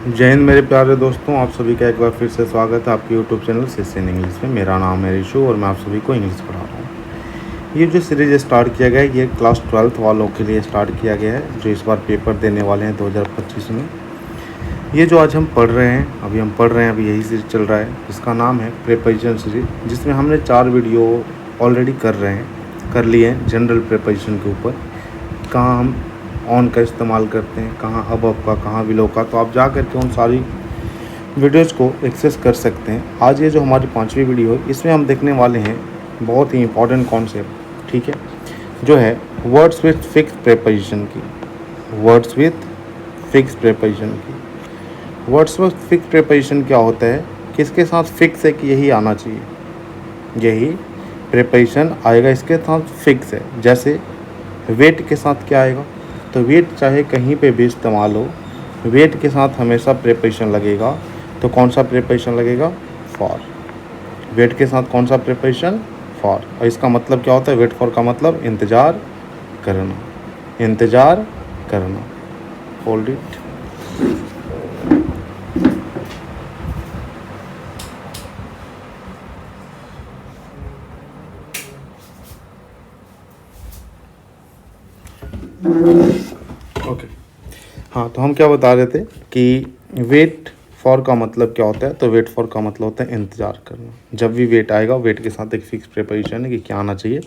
जय हिंद मेरे प्यारे दोस्तों, आप सभी का एक बार फिर से स्वागत है आपके यूट्यूब चैनल सिस्टम इंग्लिश में। मेरा नाम है रिशु और मैं आप सभी को इंग्लिश पढ़ा रहा हूँ। ये जो सीरीज़ स्टार्ट किया गया है ये क्लास 12th वालों के लिए स्टार्ट किया गया है जो इस बार पेपर देने वाले हैं 2025 में। ये जो आज हम पढ़ रहे हैं अभी यही सीरीज चल रहा है, इसका नाम है प्रिपरेशन सीरीज, जिसमें हमने 4 वीडियो ऑलरेडी कर लिए हैं जनरल प्रिपरेशन के ऊपर। कहाँ हम ऑन का इस्तेमाल करते हैं, कहाँ अब का, कहाँ विलो का, तो आप जा कर के उन सारी वीडियोज़ को एक्सेस कर सकते हैं। आज ये जो हमारी 5वीं वीडियो है इसमें हम देखने वाले हैं बहुत ही इंपॉर्टेंट कॉन्सेप्ट, ठीक है, जो है वर्ड्स विथ फिक्स प्रिपरेशन की। वर्ड्स विथ फिक्स प्रिपरेशन की वर्ड्स विथ फिक्स प्रिपरेशन क्या होता है, किसके साथ फिक्स है कि यही आना चाहिए, यही प्रिपरेशन आएगा, इसके साथ फिक्स है। जैसे वेट के साथ क्या आएगा, तो वेट चाहे कहीं पे भी इस्तेमाल हो, वेट के साथ हमेशा प्रिपरेशन लगेगा। तो कौन सा प्रिपरेशन लगेगा, फॉर। वेट के साथ कौन सा प्रिपरेशन, फॉर। और इसका मतलब क्या होता है, वेट फॉर का मतलब इंतज़ार करना, इंतज़ार करना। Hold it. ओके, हाँ, तो हम क्या बता रहे थे कि वेट फॉर का मतलब क्या होता है, तो वेट फॉर का मतलब होता है इंतज़ार करना। जब भी वेट आएगा, वेट के साथ एक फिक्स प्रिपरेशन है कि क्या आना चाहिए,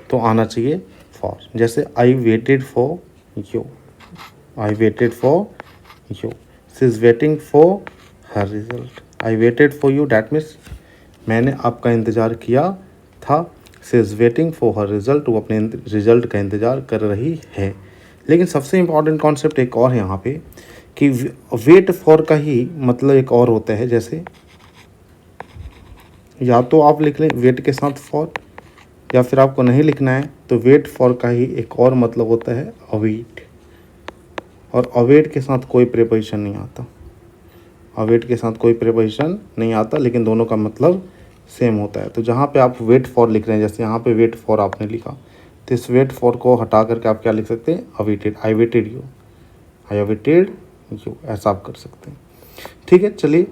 तो आना चाहिए फॉर। जैसे I waited for you, I waited for you, she is waiting for her result. I waited for you, that means मैंने आपका इंतज़ार किया था। She is waiting for her result, वो अपने रिजल्ट का इंतज़ार कर रही है। लेकिन सबसे इम्पॉर्टेंट कॉन्सेप्ट एक और है यहाँ पे कि वेट फॉर का ही मतलब एक और होता है। जैसे या तो आप लिख लें वेट के साथ फॉर, या फिर आपको नहीं लिखना है तो वेट फॉर का ही एक और मतलब होता है अवेट। और अवेट के साथ कोई प्रिपरेशन नहीं आता, अवेट के साथ कोई प्रिपरेशन नहीं आता, लेकिन दोनों का मतलब सेम होता है। तो जहाँ पे आप वेट फॉर लिख रहे हैं, जैसे यहाँ पे वेट फॉर आपने लिखा, तो इस वेट फॉर को हटा करके आप क्या लिख सकते हैं, awaited. I waited you, I awaited you, ऐसा आप कर सकते हैं। ठीक है, चलिए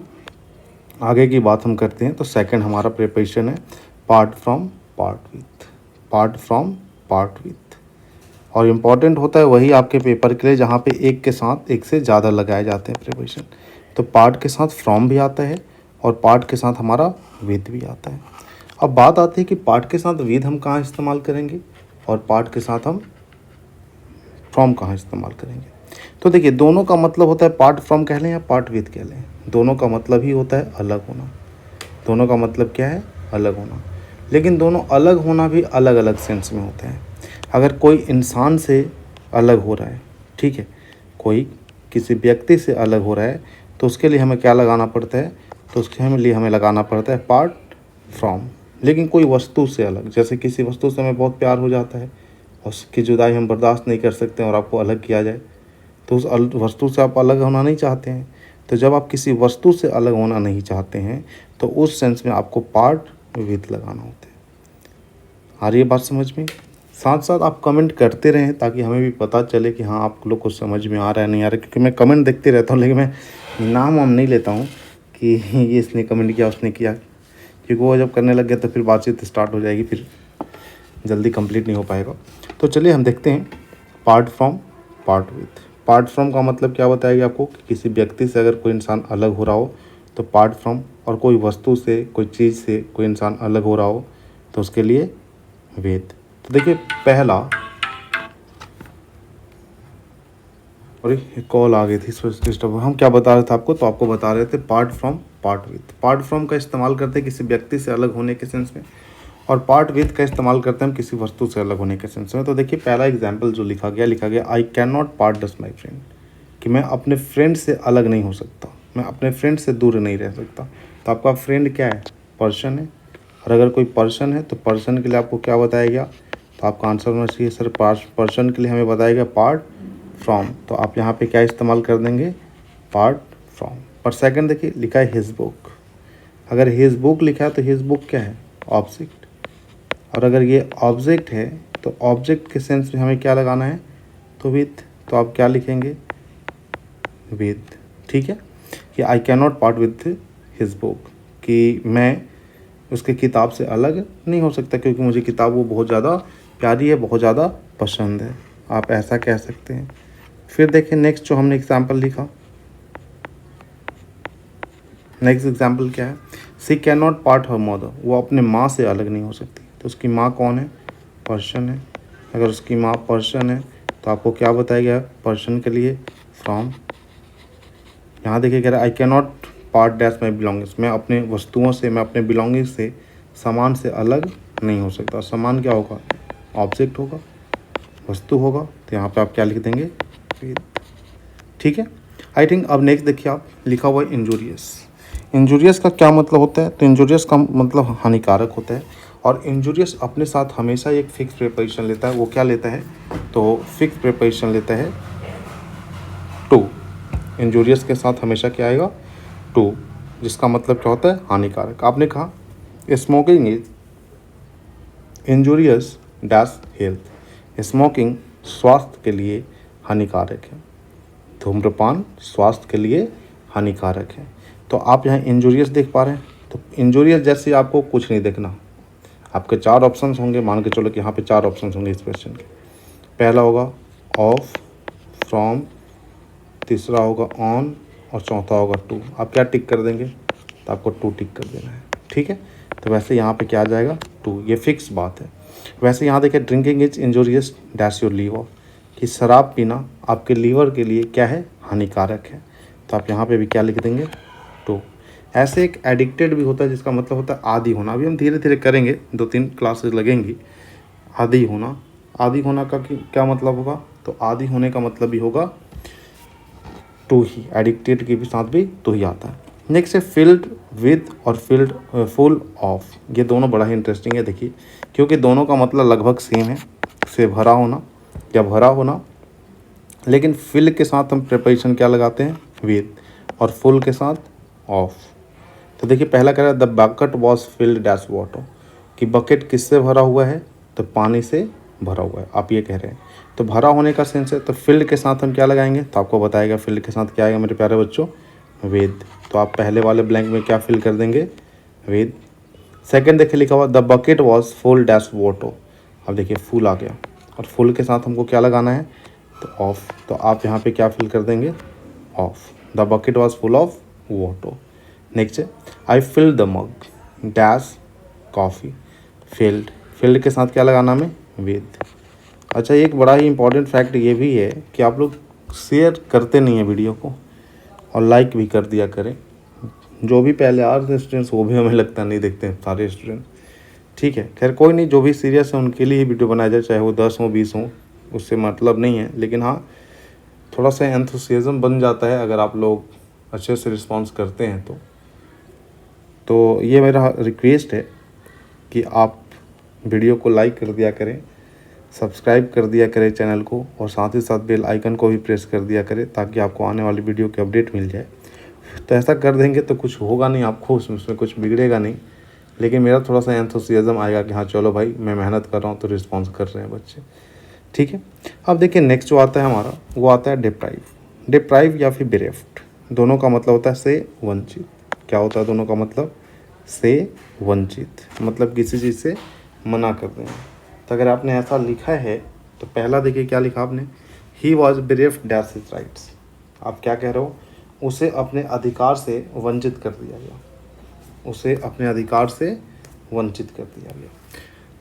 आगे की बात हम करते हैं। तो सेकंड हमारा प्रिपरेशन है part from part with, part from part with. और इम्पॉर्टेंट होता है वही आपके पेपर के लिए जहाँ पे एक के साथ एक से ज़्यादा लगाए जाते हैं प्रिपरेशन। तो पार्ट के साथ फ्रॉम भी आता है और पार्ट के साथ हमारा विद भी आता है। अब बात आती है कि पार्ट के साथ विद हम कहाँ इस्तेमाल करेंगे और पार्ट के साथ हम फ्रॉम कहाँ इस्तेमाल करेंगे। तो देखिए, दोनों का मतलब होता है, पार्ट फ्रॉम कह लें या पार्ट विद कह लें, दोनों का मतलब ही होता है अलग होना। दोनों का मतलब क्या है, अलग होना। लेकिन दोनों अलग होना भी अलग अलग सेंस में होते हैं। अगर कोई इंसान से अलग हो रहा है, ठीक है, कोई किसी व्यक्ति से अलग हो रहा है, तो उसके लिए हमें क्या लगाना पड़ता है, तो उसके लिए हमें लगाना पड़ता है पार्ट फ्रॉम। लेकिन कोई वस्तु से अलग, जैसे किसी वस्तु से हमें बहुत प्यार हो जाता है, उसकी जुदाई हम बर्दाश्त नहीं कर सकते और आपको अलग किया जाए, तो उस वस्तु से आप अलग होना नहीं चाहते हैं। तो जब आप किसी वस्तु से अलग होना नहीं चाहते हैं तो उस सेंस में आपको पार्ट विद लगाना होता है। आ रही है बात समझ में। साथ साथ आप कमेंट करते रहें ताकि हमें भी पता चले कि हाँ आप लोग को समझ में आ रहा है नहीं आ रहा है, क्योंकि मैं कमेंट देखते रहता हूँ, लेकिन मैं नाम वाम नहीं लेता हूँ कि ये इसने कमेंट किया उसने किया, क्योंकि वो जब करने लग गया तो फिर बातचीत स्टार्ट हो जाएगी, फिर जल्दी कंप्लीट नहीं हो पाएगा। तो चलिए हम देखते हैं part from part with. Part from का मतलब क्या बताएगी आपको, कि किसी व्यक्ति से अगर कोई इंसान अलग हो रहा हो तो पार्ट फ्रॉम, और कोई वस्तु से, कोई चीज़ से कोई इंसान अलग हो रहा हो तो उसके लिए विथ। तो देखिए पहला, और एक कॉल आ गई थी डिस्टर्ब। हम क्या बता रहे थे आपको, तो आपको बता रहे थे part from part with. Part from का इस्तेमाल करते हैं किसी व्यक्ति से अलग होने के सेंस में, और पार्ट विथ का इस्तेमाल करते हैं हम किसी वस्तु से अलग होने के सेंस में। तो देखिए पहला एग्जाम्पल जो लिखा गया I can not part dust my friend, कि मैं अपने फ्रेंड से अलग नहीं हो सकता, मैं अपने फ्रेंड से दूर नहीं रह सकता। तो आपका फ्रेंड क्या है, पर्सन है। और अगर कोई पर्सन है तो पर्सन के लिए आपको क्या बताया गया, तो आपका आंसर होना चाहिए सर पर्सन के लिए हमें बताया गया पार्ट फ्रॉम। तो आप यहाँ पे क्या इस्तेमाल कर देंगे, पार्ट फ्रॉम। पर सेकंड देखिए लिखा है हिज बुक, अगर हिज बुक लिखा है तो हिज बुक क्या है, ऑब्जेक्ट। और अगर ये ऑब्जेक्ट है तो ऑब्जेक्ट के सेंस में हमें क्या लगाना है, तो विथ। तो आप क्या लिखेंगे, विथ। ठीक है, कि I can not part with his book, कि मैं उसके किताब से अलग नहीं हो सकता क्योंकि मुझे किताब वो बहुत ज़्यादा प्यारी है, बहुत ज़्यादा पसंद है, आप ऐसा कह सकते हैं। फिर देखिए नेक्स्ट जो हमने एग्जाम्पल लिखा, नेक्स्ट एग्जाम्पल क्या है, she can not part her mother, वो अपने माँ से अलग नहीं हो सकती। तो उसकी माँ कौन है, पर्सन है। अगर उसकी माँ पर्सन है तो आपको क्या बताया गया पर्सन के लिए, फ्रॉम। यहाँ देखिए कह रहा है I can not part dash my belongings, मैं अपने वस्तुओं से, मैं अपने बिलोंगिंग्स से, सामान से अलग नहीं हो सकता। सामान क्या होगा, ऑब्जेक्ट होगा, वस्तु होगा। तो यहाँ पे आप क्या लिख देंगे, ठीक है। आई थिंक अब नेक्स्ट देखिए आप, लिखा हुआ है इंजूरियस। इंजूरियस का क्या मतलब होता है, तो इंजूरियस का मतलब हानिकारक होता है। और इंजूरियस अपने साथ हमेशा एक फिक्स प्रीपोजिशन लेता है। वो क्या लेता है, तो फिक्स प्रीपोजिशन लेता है टू। इंजूरियस के साथ हमेशा क्या आएगा, टू, जिसका मतलब क्या होता है, हानिकारक। आपने कहा smoking is injurious dash health, smoking स्वास्थ्य के लिए हानिकारक है, धूम्रपान स्वास्थ्य के लिए हानिकारक है। तो आप यहाँ इंजूरियस देख पा रहे हैं, तो इंजूरियस जैसे आपको कुछ नहीं देखना। आपके 4 ऑप्शंस होंगे, मान के चलो कि यहाँ पे 4 ऑप्शंस होंगे इस क्वेश्चन के। पहला होगा ऑफ, फ्रॉम, तीसरा होगा ऑन और चौथा होगा टू। आप क्या टिक कर देंगे, तो आपको टू टिक कर देना है, ठीक है। तो वैसे यहाँ पे क्या आ जाएगा, टू, ये फिक्स बात है। वैसे यहाँ देखिए drinking is injurious dash your liver, कि शराब पीना आपके लीवर के लिए क्या है, हानिकारक है। तो आप यहाँ पे भी क्या लिख देंगे, टू। ऐसे एक एडिक्टेड भी होता है जिसका मतलब होता है आदी होना। अभी हम धीरे धीरे करेंगे, 2-3 क्लासेस लगेंगी। आदी होना, आदी होना का क्या मतलब होगा, तो आदी होने का मतलब भी होगा टू ही, एडिक्टेड के भी साथ भी टू ही आता है। नेक्स्ट है फिल्ड विद और फिल्ड फुल ऑफ। ये दोनों बड़ा ही इंटरेस्टिंग है देखिए, क्योंकि दोनों का मतलब लगभग सेम है, से भरा होना या भरा होना। लेकिन फिल के साथ हम प्रीपोजिशन क्या लगाते हैं, विद, और फुल के साथ ऑफ। तो देखिए पहला कह रहा है the bucket was filled dash water, कि बकेट किससे भरा हुआ है, तो पानी से भरा हुआ है, आप ये कह रहे हैं। तो भरा होने का सेंस है, तो फील्ड के साथ हम क्या लगाएंगे, तो आपको बताएगा फील्ड के साथ क्या आएगा मेरे प्यारे बच्चों, विद। तो आप पहले वाले ब्लैंक में क्या फिल कर देंगे, विद। सेकंड देखिए लिखा हुआ the bucket was full dash water, अब देखिए फुल आ गया, और फुल के साथ हमको क्या लगाना है, तो ऑफ। तो आप यहाँ पे क्या फिल कर देंगे, of. The bucket was full of water. Next है I fill the mug dash coffee, filled, filled के साथ क्या लगाना हमें, विद। अच्छा एक बड़ा ही इंपॉर्टेंट फैक्ट ये भी है कि आप लोग शेयर करते नहीं हैं वीडियो को, और लाइक भी कर दिया करें। जो भी पहले आ रहे थे स्टूडेंट्स, वो भी हमें लगता नहीं देखते हैं सारे स्टूडेंट, ठीक है। खैर कोई नहीं, जो भी सीरियस है उनके लिए ही वीडियो बनाया जाए, चाहे वो 10 हो 20 हो, उससे मतलब नहीं है। लेकिन हाँ, थोड़ा सा एंथुसियाज्म बन जाता है अगर आप लोग अच्छे से रिस्पॉन्स करते हैं तो ये मेरा रिक्वेस्ट है कि आप वीडियो को लाइक कर दिया करें, सब्सक्राइब कर दिया करें चैनल को, और साथ ही साथ बेल आइकन को भी प्रेस कर दिया करें ताकि आपको आने वाली वीडियो की अपडेट मिल जाए। तो ऐसा कर देंगे तो कुछ होगा नहीं आपको, उसमें कुछ बिगड़ेगा नहीं, लेकिन मेरा थोड़ा सा एंथुसियाज्म आएगा कि हाँ चलो भाई मैं मेहनत कर रहा हूँ तो रिस्पॉन्स कर रहे हैं बच्चे, ठीक है। अब देखिए नेक्स्ट जो आता है हमारा, वो आता है डिप्राइव। डिप्राइव या फिर बेरेफ्ट, दोनों का मतलब होता है से वंचित। क्या होता है दोनों का मतलब, से वंचित, मतलब किसी चीज़ से मना कर दें। तो अगर आपने ऐसा लिखा है तो पहला देखिए क्या लिखा आपने, he was bereft dash his rights. आप क्या कह रहे हो, उसे अपने अधिकार से वंचित कर दिया गया, उसे अपने अधिकार से वंचित कर दिया गया।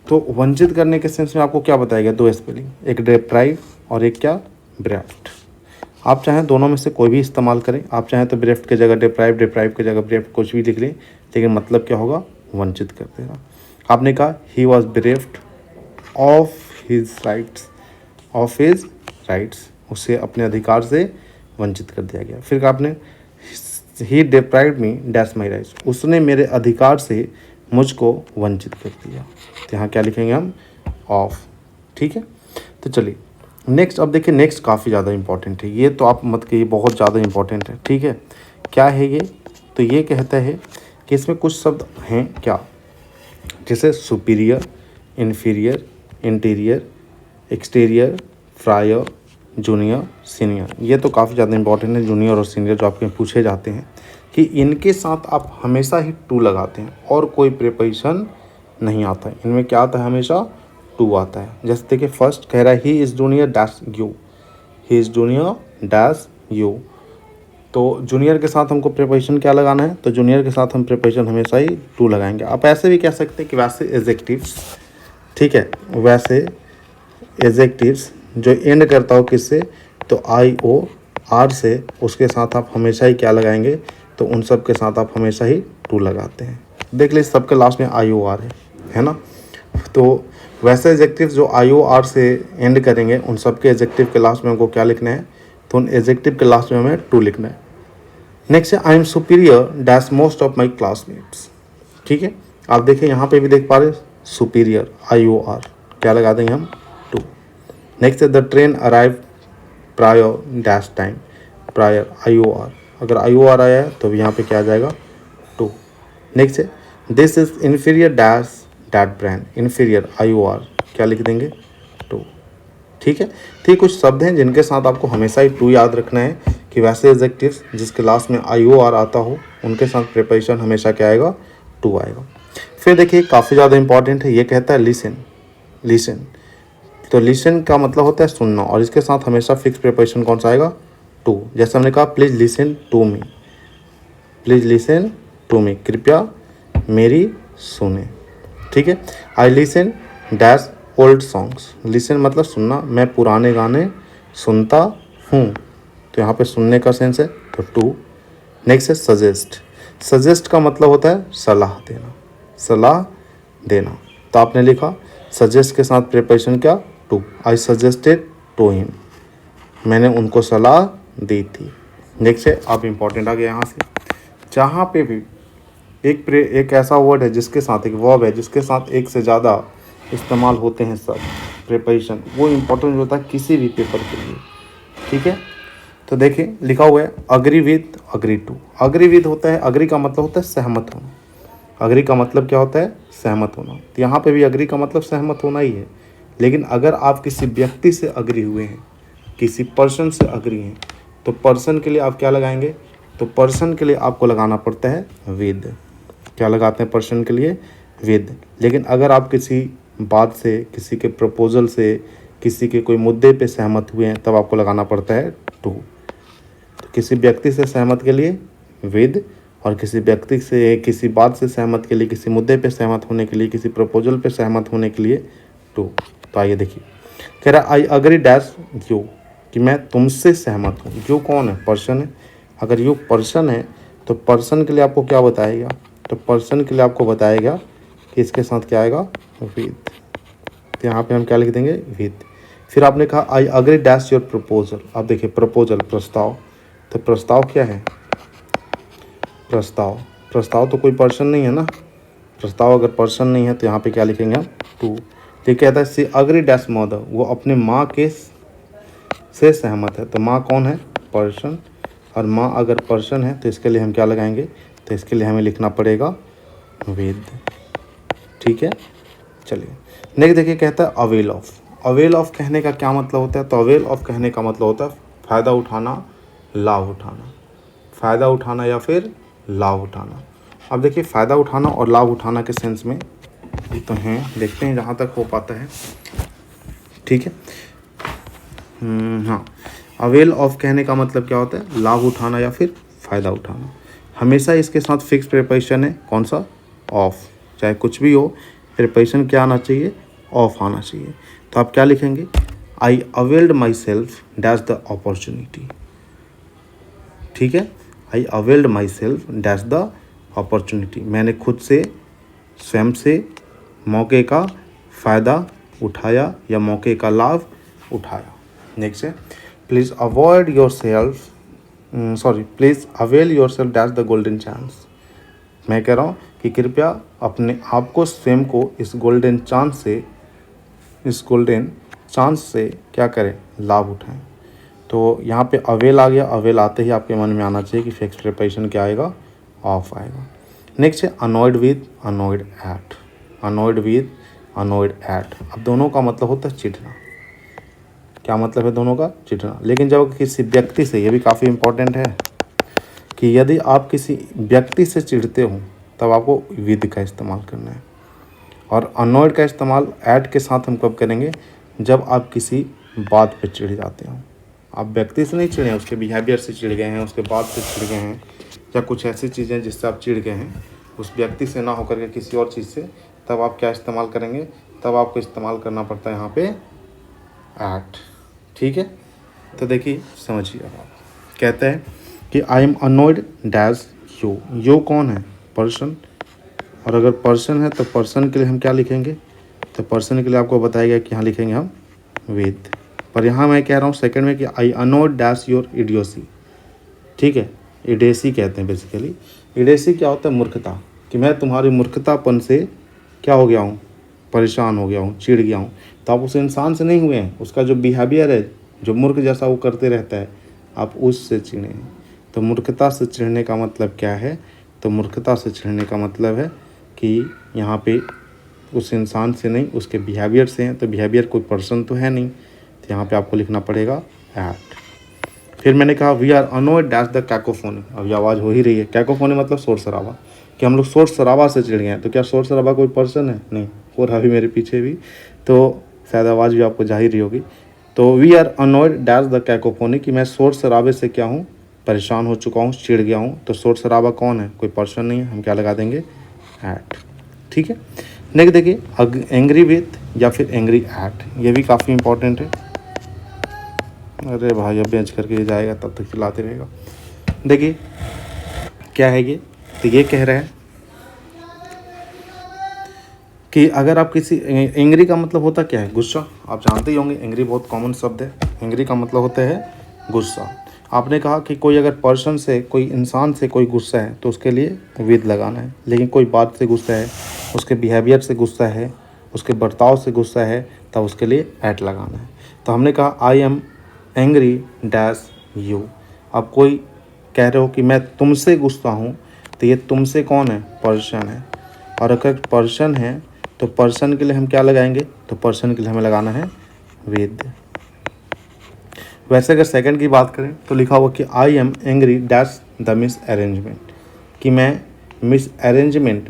तो वंचित करने के सेंस में आपको क्या बताएगा, 2 स्पेलिंग, एक डिप्राइव और एक क्या, बेरेफ्ट। आप चाहें दोनों में से कोई भी इस्तेमाल करें, आप चाहें तो बेरेफ्ट की जगह डिप्राइव, डिप्राइव की जगह बेरेफ्ट, कुछ भी लिख लें, लेकिन मतलब क्या होगा, वंचित कर देगा। आपने कहा he was bereft of his rights, of his rights, उसे अपने अधिकार से वंचित कर दिया गया। फिर आपने he deprived me dash my rights, उसने मेरे अधिकार से मुझको वंचित कर दिया। तो यहाँ क्या लिखेंगे हम, ऑफ, ठीक है। तो चलिए नेक्स्ट, अब देखिए नेक्स्ट काफ़ी ज़्यादा इंपॉर्टेंट है, ये तो आप मत कहिए, बहुत ज़्यादा इंपॉर्टेंट है, ठीक है। क्या है ये, तो ये कहता है कि इसमें कुछ शब्द हैं क्या, जैसे superior, inferior, interior, exterior, fryer, junior senior, ये तो काफ़ी ज़्यादा इंपॉर्टेंट है, जूनियर और सीनियर जो आपके पूछे जाते हैं कि इनके साथ आप हमेशा ही टू लगाते हैं और कोई प्रीपोजिशन नहीं आता है। इनमें क्या आता है, हमेशा टू आता है। जैसे देखिए फर्स्ट कह रहा है he is junior dash you, he is junior dash you, तो जूनियर के साथ हमको प्रीपोजिशन क्या लगाना है, तो जूनियर के साथ हम प्रीपोजिशन हमेशा ही टू लगाएंगे। आप ऐसे भी कह सकते हैं कि वैसे एडजेक्टिव्स, ठीक है, वैसे एडजेक्टिव्स जो एंड करता हो किससे, तो आई ओ आर से, उसके साथ आप हमेशा ही क्या लगाएंगे, तो उन सब के साथ आप हमेशा ही टू लगाते हैं। देख लीजिए सबके लास्ट में आई ओ आर है ना। तो वैसे एडजेक्टिव्स जो आई ओ आर से एंड करेंगे उन सब के एडजेक्टिव के लास्ट में हमको क्या लिखना है, तो उन एडजेक्टिव के लास्ट में हमें टू लिखना है। नेक्स्ट है I am superior dash most of my classmates, ठीक है, आप देखिए यहाँ पे भी देख पा रहे सुपीरियर आई ओ आर, क्या लगा देंगे हम, टू। नेक्स्ट है the train arrive prior dash time, prior I O R, अगर आई ओ आर आया है तो यहाँ पे क्या आ जाएगा, टू। नेक्स्ट है this is inferior dash that brand, inferior I O R, क्या लिख देंगे, टू, ठीक है। तो ये कुछ शब्द हैं जिनके साथ आपको हमेशा ही टू याद रखना है कि वैसे एडजेक्टिव्स जिसके लास्ट में आई ओ आर आता हो उनके साथ प्रीपोजिशन हमेशा क्या आएगा, टू आएगा। फिर देखिए काफ़ी ज़्यादा इंपॉर्टेंट है, ये कहता है लिसन, लिसन, तो लिसन का मतलब होता है सुनना, और इसके साथ हमेशा फिक्स प्रीपोजिशन कौन सा आएगा, टू। जैसे हमने कहा please listen to me, please listen to me, कृपया मेरी सुने, ठीक है। I listen dash old songs, listen मतलब सुनना, मैं पुराने गाने सुनता हूँ, तो यहाँ पे सुनने का सेंस है तो टू। नेक्स्ट है सजेस्ट, सजेस्ट का मतलब होता है सलाह देना, सलाह देना, तो आपने लिखा सजेस्ट के साथ प्रीपोजिशन क्या, to, I suggested to him, मैंने उनको सलाह दी थी। नेक्स्ट है आप इम्पॉर्टेंट आ गया यहाँ से, जहाँ पे भी एक ऐसा वर्ड है जिसके साथ, एक वर्ब है जिसके साथ एक से ज़्यादा इस्तेमाल होते हैं सब प्रीपोजिशन, वो इम्पोर्टेंट होता है किसी भी पेपर के लिए, ठीक है। तो देखिए लिखा हुआ है agree with, agree to, agree with होता है, अग्री का मतलब होता है सहमत होना, अग्री का मतलब क्या होता है, सहमत होना, तो यहाँ पे भी अग्री का मतलब सहमत होना ही है। लेकिन अगर आप किसी व्यक्ति से अग्री हुए हैं, किसी पर्सन से अग्री हैं, तो पर्सन के लिए आप क्या लगाएंगे, तो पर्सन के लिए आपको लगाना पड़ता है विद, क्या लगाते हैं पर्सन के लिए, विद। लेकिन अगर आप किसी बात से, किसी के प्रपोजल से, किसी के कोई मुद्दे पे सहमत हुए हैं, तब आपको लगाना पड़ता है टू। तो किसी व्यक्ति से सहमत के लिए विद, और किसी व्यक्ति से, किसी बात से सहमत के लिए, किसी मुद्दे पे सहमत होने के लिए, किसी प्रपोजल पे सहमत होने के लिए टू। तो आइए देखिए, कह रहा आई अग्री डैश यू, कि मैं तुमसे सहमत हूँ, यू कौन है, पर्सन है, अगर यू पर्सन है तो पर्सन के लिए आपको क्या बताएगा, तो पर्सन के लिए आपको बताएगा कि इसके साथ क्या आएगा, विद, तो यहाँ पे हम क्या लिख देंगे, विद। फिर आपने कहा I agree dash your proposal, आप देखिए प्रपोजल प्रस्ताव, तो प्रस्ताव क्या है, प्रस्ताव, प्रस्ताव तो कोई पर्सन नहीं है ना, प्रस्ताव अगर पर्सन नहीं है तो यहाँ पे क्या लिखेंगे हम, टू। ये कहता है सी अग्री डैश मदर, वो अपने माँ के से सहमत है, तो माँ कौन है, पर्सन, और माँ अगर पर्सन है तो इसके लिए हम क्या लगाएंगे, तो इसके लिए हमें लिखना पड़ेगा विद, ठीक है। चलिए नेक्स्ट देखिए, कहता है अवेल ऑफ, अवेल ऑफ कहने का क्या मतलब होता है, तो अवेल ऑफ कहने का मतलब होता है फ़ायदा उठाना, लाभ उठाना, फ़ायदा उठाना या फिर लाभ उठाना। अब देखिए फ़ायदा उठाना और लाभ उठाना के सेंस में तो हैं, देखते हैं जहाँ तक हो पाता है, ठीक है। हाँ, अवेल ऑफ कहने का मतलब क्या होता है, लाभ उठाना या फिर फ़ायदा उठाना। हमेशा इसके साथ फिक्स प्रीपोजिशन है, कौन सा, ऑफ, चाहे कुछ भी हो प्रीपोजिशन क्या आना चाहिए, ऑफ आना चाहिए। तो आप क्या लिखेंगे, I availed myself dash the opportunity, ठीक है, I availed myself dash the opportunity, मैंने खुद से, स्वयं से मौके का फ़ायदा उठाया या मौके का लाभ उठाया। नेक्स्ट है please avoid your self, please avail your self dash the golden chance, मैं कह रहा हूँ कि कृपया अपने आप को, स्वयं को इस गोल्डन चांस से, इस गोल्डन चांस से क्या करें, लाभ उठाएं। तो यहाँ पे अवेल आ गया, अवेल आते ही आपके मन में आना चाहिए कि फिक्स प्रीपोजिशन क्या आएगा, ऑफ आएगा। नेक्स्ट है annoyed with, annoyed at, annoyed with, annoyed at, अब दोनों का मतलब होता है चिढ़ना, क्या मतलब है दोनों का? चिढ़ना। लेकिन जब किसी व्यक्ति से, ये भी काफ़ी इंपॉर्टेंट है कि यदि आप किसी व्यक्ति से चिढ़ते हो तब आपको विद का इस्तेमाल करना है। और अनॉयड का इस्तेमाल एट के साथ हम कब करेंगे? जब आप किसी बात पे चिढ़ जाते हो। आप व्यक्ति से नहीं चिढ़े, उसके बिहेवियर से चिढ़ गए हैं, उसके बात से चिढ़ गए हैं, या कुछ ऐसी चीज़ें जिससे आप चिढ़ गए हैं, उस व्यक्ति से ना होकर के किसी और चीज़ से, तब आप क्या इस्तेमाल करेंगे? तब आपको इस्तेमाल करना पड़ता है यहाँ पे एट। ठीक है, तो देखिए समझिए। अब आप कहते हैं कि I am annoyed dash you. You कौन है? पर्सन। और अगर पर्सन है तो पर्सन के लिए हम क्या लिखेंगे? तो पर्सन के लिए आपको बताया गया कि यहाँ लिखेंगे हम विद। पर यहाँ मैं कह रहा हूँ सेकंड में कि आई अनॉयड डैश योर इडियोसी। ठीक है, इडेसी कहते हैं बेसिकली। इडेसी क्या होता है? मूर्खता। कि मैं तुम्हारी मूर्खतापन से क्या हो गया हूँ? परेशान हो गया हूँ, चिढ़ गया हूँ। तो आप उस इंसान से नहीं हुए हैं, उसका जो बिहेवियर है, जो मूर्ख जैसा वो करते रहता है, आप उससे चिढ़े हैं। तो मूर्खता से चिढ़ने का मतलब क्या है? तो मूर्खता से चिढ़ने का मतलब है कि यहाँ पे उस इंसान से नहीं, उसके बिहेवियर से हैं। तो बिहेवियर कोई पर्सन तो है नहीं, तो यहाँ पे आपको लिखना पड़ेगा एट। फिर मैंने कहा we are annoyed dash the cacophony. अब ये आवाज़ हो ही रही है। कैकोफोनी मतलब शोर शराबा, कि हम लोग शोर शराबा से चिढ़ गए हैं। तो क्या शोर शराबा कोई पर्सन है? नहीं। हो रहा भी मेरे पीछे भी, तो शायद आवाज़ भी आपको जा ही रही होगी। तो we are annoyed dash the cacophony, कि मैं शोर शराबे से क्या हूँ? परेशान हो चुका हूँ, चिढ़ गया हूँ। तो शोर शराबा कौन है? कोई पर्सन नहीं है, हम क्या लगा देंगे? एट। ठीक है, नेक्स्ट देखिए एंग्री विथ या फिर एंग्री एट। ये भी काफ़ी इंपॉर्टेंट है। अरे भाई अब बेंच करके जाएगा तब तक चलाते रहेगा। देखिए क्या है ये? तो ये कह रहा है कि अगर आप किसी, एंग्री का मतलब होता क्या है? गुस्सा। आप जानते ही होंगे, एंग्री बहुत कॉमन शब्द है। एंग्री का मतलब होता है गुस्सा। आपने कहा कि कोई अगर पर्सन से, कोई इंसान से कोई गुस्सा है तो उसके लिए विद लगाना है। लेकिन कोई बात से गुस्सा है, उसके बिहेवियर से गुस्सा है, उसके बर्ताव से गुस्सा है, तब उसके लिए एट लगाना है। तो हमने कहा I am angry dash you. अब कोई कह रहे हो कि मैं तुमसे गुस्सा हूँ, तो ये तुमसे कौन है? पर्सन है। और अगर पर्सन है तो पर्सन के लिए हम क्या लगाएंगे? तो पर्सन के लिए हमें लगाना है विद। वैसे अगर सेकंड की बात करें तो लिखा हुआ कि I am angry dash the miss arrangement, कि मैं मिस अरेंजमेंट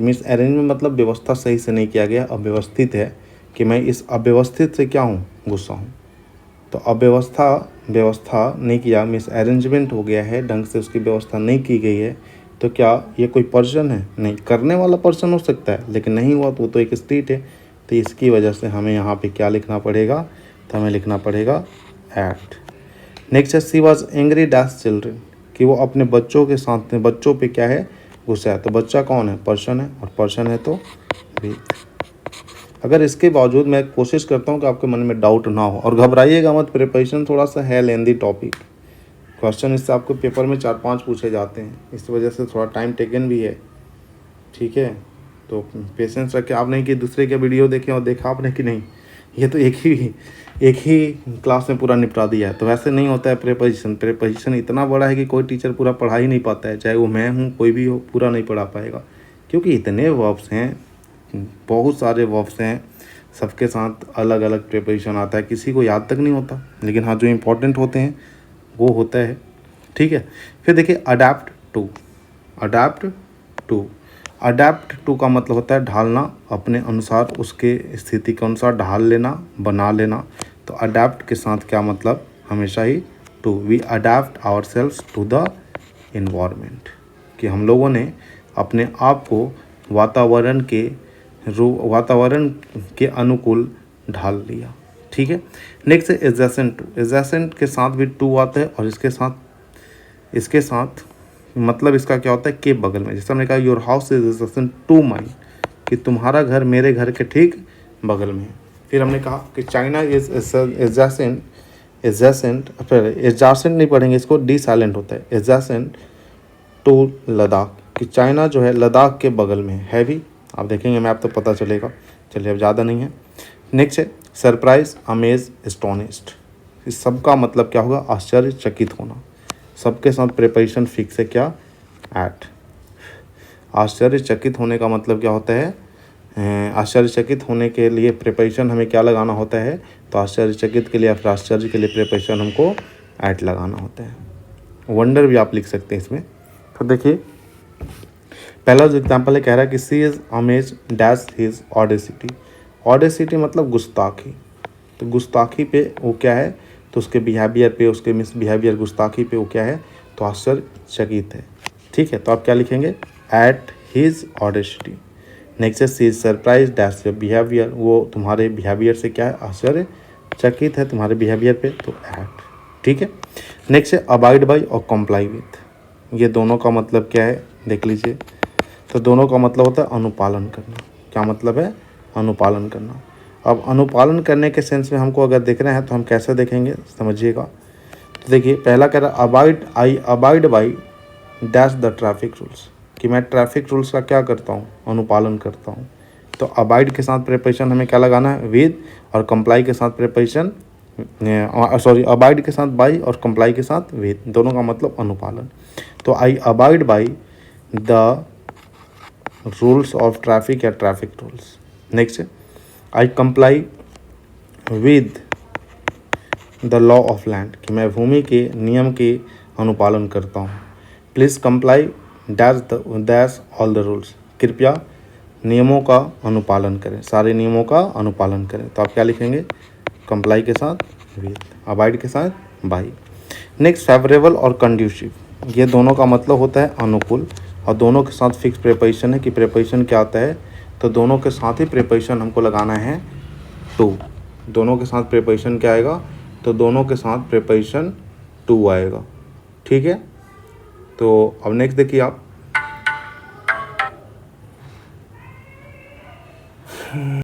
मतलब व्यवस्था सही से नहीं किया गया, अव्यवस्थित है, कि मैं इस अव्यवस्थित से क्या हूँ? गुस्सा हूँ। तो व्यवस्था नहीं किया, मिस अरेंजमेंट हो गया है, ढंग से उसकी व्यवस्था नहीं की गई है। तो क्या ये कोई पर्सन है? नहीं। करने वाला पर्सन हो सकता है, लेकिन नहीं हुआ तो वो तो एक स्टेट है। तो इसकी वजह से हमें यहाँ पे क्या लिखना पड़ेगा? तो हमें लिखना पड़ेगा एट। नेक्स्ट है सी वॉज एंग्री डैश चिल्ड्रेन, कि वो अपने बच्चों के साथ में, बच्चों पे क्या है? गुस्सा है। तो बच्चा कौन है? पर्सन है, और पर्सन है तो विद। अगर इसके बावजूद मैं कोशिश करता हूँ कि आपके मन में डाउट ना हो, और घबराइएगा मत, प्रिपरेशन थोड़ा सा है लेंदी टॉपिक, क्वेश्चन इससे आपको पेपर में 4-5 पूछे जाते हैं, इस वजह से थोड़ा टाइम टेकन भी है। ठीक है, तो पेशेंस रखें। आप नहीं कि दूसरे के वीडियो देखें और देखा आपने कि नहीं, ये तो एक ही क्लास में पूरा निपटा दिया है। तो वैसे नहीं होता है। प्रिपरेशन इतना बड़ा है कि कोई टीचर पूरा पढ़ा ही नहीं पाता है, चाहे वो मैं हूँ, कोई भी हो, पूरा नहीं पढ़ा पाएगा, क्योंकि इतने वर्ब्स हैं, बहुत सारे वर्ब्स हैं, सबके साथ अलग अलग प्रिपरेशन आता है, किसी को याद तक नहीं होता। लेकिन हाँ, जो इम्पोर्टेंट होते हैं वो होता है। ठीक है, फिर देखिए अडेप्ट टू। अडेप्ट टू का मतलब होता है ढालना, अपने अनुसार, उसके स्थिति के अनुसार ढाल लेना, बना लेना। तो अडेप्ट के साथ क्या मतलब? हमेशा ही to. We adapt ourselves to the environment, कि हम लोगों ने अपने आप को वातावरण के अनुकूल ढाल लिया। ठीक है, नेक्स्ट है एडजेसेंट टू। एडजेसेंट के साथ भी टू आता है, और इसके साथ मतलब इसका क्या होता है? के बगल में। जैसे हमने कहा your house is adjacent to mine, कि तुम्हारा घर मेरे घर के ठीक बगल में है। फिर हमने कहा कि चाइना इज एडजेसेंट नहीं पढ़ेंगे इसको, डी साइलेंट होता है, एडजेसेंट टू लद्दाख, कि चाइना जो है लद्दाख के बगल में है भी। आप देखेंगे मैप तो पता चलेगा। चलिए, अब ज़्यादा नहीं है। नेक्स्ट है सरप्राइज, अमेज, एस्टोनिश्ड। इस सब का मतलब क्या होगा? आश्चर्यचकित होना। सबके साथ प्रिपरेशन फिक्स है क्या? एट। आश्चर्यचकित होने का मतलब क्या होता है? आश्चर्यचकित होने के लिए प्रिपोजिशन हमें क्या लगाना होता है, तो आश्चर्यचकित के लिए या फिर आश्चर्य के लिए प्रिपोजिशन हमको एट लगाना होता है। वंडर भी आप लिख सकते हैं इसमें। तो देखिए पहला जो एग्जाम्पल है कह रहा है कि she is amazed dash his audacity. Audacity मतलब गुस्ताखी, तो गुस्ताखी पे वो क्या है, तो उसके बिहेवियर पे, उसके मिसबिहेवियर गुस्ताखी पे वो क्या है, तो आश्चर्यचकित है। ठीक है, तो आप क्या लिखेंगे, एट हिज ऑडेसिटी। नेक्स्ट है she is surprised dash your behaviour, वो तुम्हारे बिहेवियर से क्या है, आश्चर्यचकित है तुम्हारे बिहेवियर पे, तो एट। ठीक है, नेक्स्ट है अबाइड बाई और कंप्लाई विथ। ये दोनों का मतलब क्या है देख लीजिए। तो दोनों का मतलब होता है अनुपालन करना। क्या मतलब है, अनुपालन करना। अब अनुपालन करने के सेंस में हमको अगर देखना है तो हम कैसे देखेंगे समझिएगा। तो देखिए पहला कह रहा I abide by dash the traffic rules, कि मैं ट्रैफिक रूल्स का क्या करता हूँ, अनुपालन करता हूँ। तो अबाइड के साथ प्रिपोजिशन हमें क्या लगाना है, विद, और कंप्लाई के साथ प्रिपोजिशन अबाइड के साथ बाई और कंप्लाई के साथ विद, दोनों का मतलब अनुपालन। तो I abide by the rules of traffic या ट्रैफिक रूल्स। नेक्स्ट है I comply with the law of land, कि मैं भूमि के नियम के अनुपालन करता हूँ। Please comply dash all the rules, कृपया नियमों का अनुपालन करें, सारे नियमों का अनुपालन करें। तो आप क्या लिखेंगे, कंप्लाई के साथ विद, अबाइड के साथ बाई। नेक्स्ट फेवरेबल और कंड्यूसिव, ये दोनों का मतलब होता है अनुकूल, और दोनों के साथ फिक्स प्रिपोजिशन है। कि प्रिपोजिशन क्या आता है, तो दोनों के साथ ही प्रिपोजिशन हमको लगाना है टू। दोनों के साथ प्रिपोजिशन क्या आएगा, तो दोनों के साथ प्रिपोजिशन टू आएगा। ठीक है, तो अब नेक्स्ट देखिए आप,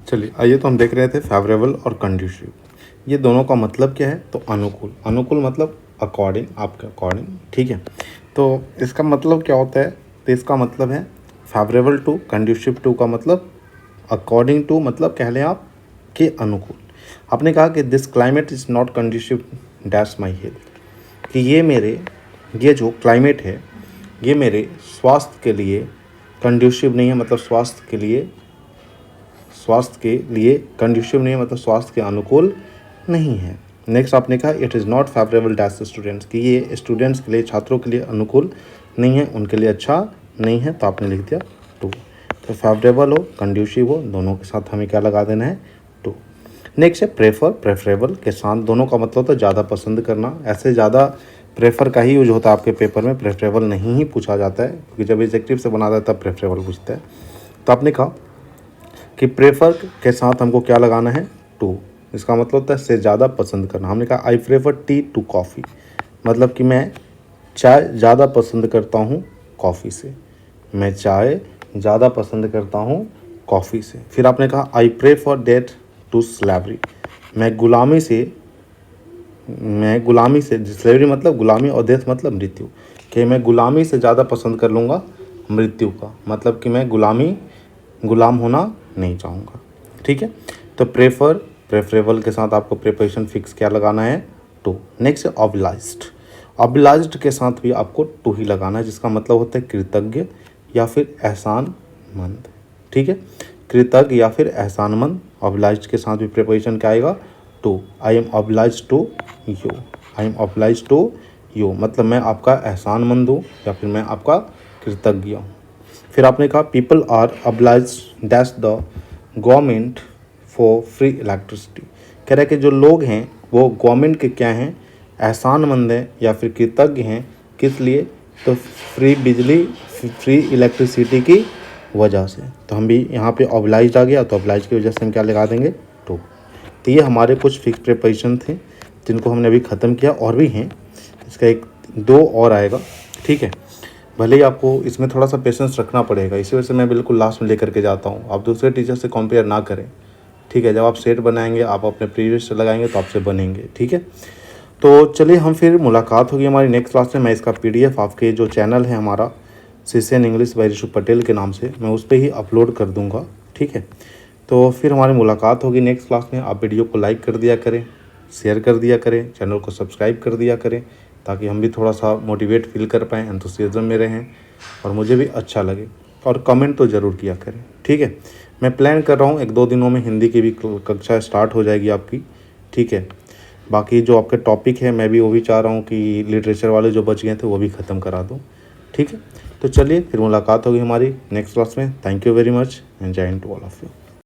चलिए आइए तो हम देख रहे थे फेवरेबल और कंड्यूसिव, ये दोनों का मतलब क्या है, तो अनुकूल। अनुकूल मतलब अकॉर्डिंग, आपके अकॉर्डिंग। ठीक है, तो इसका मतलब क्या होता है, तो इसका मतलब है फेवरेबल टू, कंड्यूसिव टू का मतलब अकॉर्डिंग टू, मतलब कह लें आप के अनुकूल। आपने कहा कि this climate is not conducive dash my health, कि ये जो क्लाइमेट है ये मेरे स्वास्थ्य के लिए कंड्यूसिव नहीं है, मतलब स्वास्थ्य के लिए कंड्यूसिव नहीं है, मतलब स्वास्थ्य के अनुकूल नहीं है। नेक्स्ट आपने कहा it is not favourable dash students, कि ये स्टूडेंट्स के लिए, छात्रों के लिए अनुकूल नहीं है, उनके लिए अच्छा नहीं है। तो आपने लिख दिया टू। तो फेवरेबल हो कंड्यूसिव हो, दोनों के साथ हमें क्या लगा देना है, टू। नेक्स्ट है प्रेफर, प्रेफरेबल के साथ दोनों का मतलब होता है ज़्यादा पसंद करना। ऐसे ज़्यादा प्रेफर का ही यूज होता है आपके पेपर में, प्रेफरेबल नहीं ही पूछा जाता है, क्योंकि जब एडजेक्टिव से बनाता है तब प्रेफरेबल पूछता है। तो आपने कहा कि प्रेफर के साथ हमको क्या लगाना है, टू। इसका मतलब होता है से ज़्यादा पसंद करना। हमने कहा I prefer tea to coffee, मतलब कि मैं चाय ज़्यादा पसंद करता हूँ कॉफ़ी से, मैं चाय ज़्यादा पसंद करता हूँ कॉफ़ी से। फिर आपने कहा I prefer death to slavery, मैं गुलामी से स्लेवरी मतलब गुलामी और डेथ मतलब मृत्यु, कि मैं गुलामी से ज़्यादा पसंद कर लूँगा मृत्यु का, मतलब कि मैं गुलाम होना नहीं चाहूँगा। ठीक है, तो प्रेफरेबल के साथ आपको प्रिपोजिशन फिक्स क्या लगाना है, टू। नेक्स्ट है ऑब्लाइज्ड, ऑब्लाइज्ड के साथ भी आपको टू ही लगाना है, जिसका मतलब होता है कृतज्ञ या फिर एहसानमंद। ठीक है, कृतज्ञ या फिर एहसानमंद। ऑब्लाइज्ड के साथ भी प्रिपोजिशन क्या आएगा, to. I am obliged to you, I am obliged to you, मतलब मैं आपका एहसानमंद हूँ या फिर मैं आपका कृतज्ञ हूँ। फिर आपने कहा people are obliged dash the government for free electricity, कह रहे हैं कि जो लोग हैं वो गवर्नमेंट के क्या हैं, एहसानमंद हैं या फिर कृतज्ञ हैं, किस लिए, तो फ्री बिजली, फ्री इलेक्ट्रिसिटी की वजह से। तो हम भी यहाँ पे ऑब्लाइज्ड आ गया, तो ऑब्लाइज्ड की वजह से हम क्या लगा देंगे, टू। तो ये हमारे कुछ फिक्स प्रिपोजिशन थे जिनको हमने अभी ख़त्म किया, और भी हैं, इसका एक दो और आएगा। ठीक है, भले ही आपको इसमें थोड़ा सा पेशेंस रखना पड़ेगा, इसी वजह से मैं बिल्कुल लास्ट में लेकर के जाता हूँ। आप दूसरे टीचर से कंपेयर ना करें। ठीक है, जब आप सेट बनाएंगे आप अपने प्रीवियस से लगाएंगे तो आपसे बनेंगे। ठीक है, तो चलिए हम फिर मुलाकात होगी हमारी नेक्स्ट क्लास में। मैं इसका PDF आपके जो चैनल है हमारा CCN English by Rishabh Patel के नाम से, मैं उस पर ही अपलोड कर दूँगा। ठीक है, तो फिर हमारी मुलाकात होगी नेक्स्ट क्लास में। आप वीडियो को लाइक कर दिया करें, शेयर कर दिया करें, चैनल को सब्सक्राइब कर दिया करें, ताकि हम भी थोड़ा सा मोटिवेट फील कर पाएँ, एंथुसियाज्म में रहें और मुझे भी अच्छा लगे। और कमेंट तो ज़रूर किया करें। ठीक है, मैं प्लान कर रहा हूँ 1-2 दिनों में हिंदी की भी कक्षा स्टार्ट हो जाएगी आपकी, ठीक है। बाकी जो आपके टॉपिक है मैं भी वो भी चाह रहा हूँ कि लिटरेचर वाले जो बच गए थे वो भी ख़त्म करा दूँ, ठीक है। तो चलिए फिर मुलाकात होगी हमारी नेक्स्ट क्लास में। Thank you very much and Jai Hind to all of you.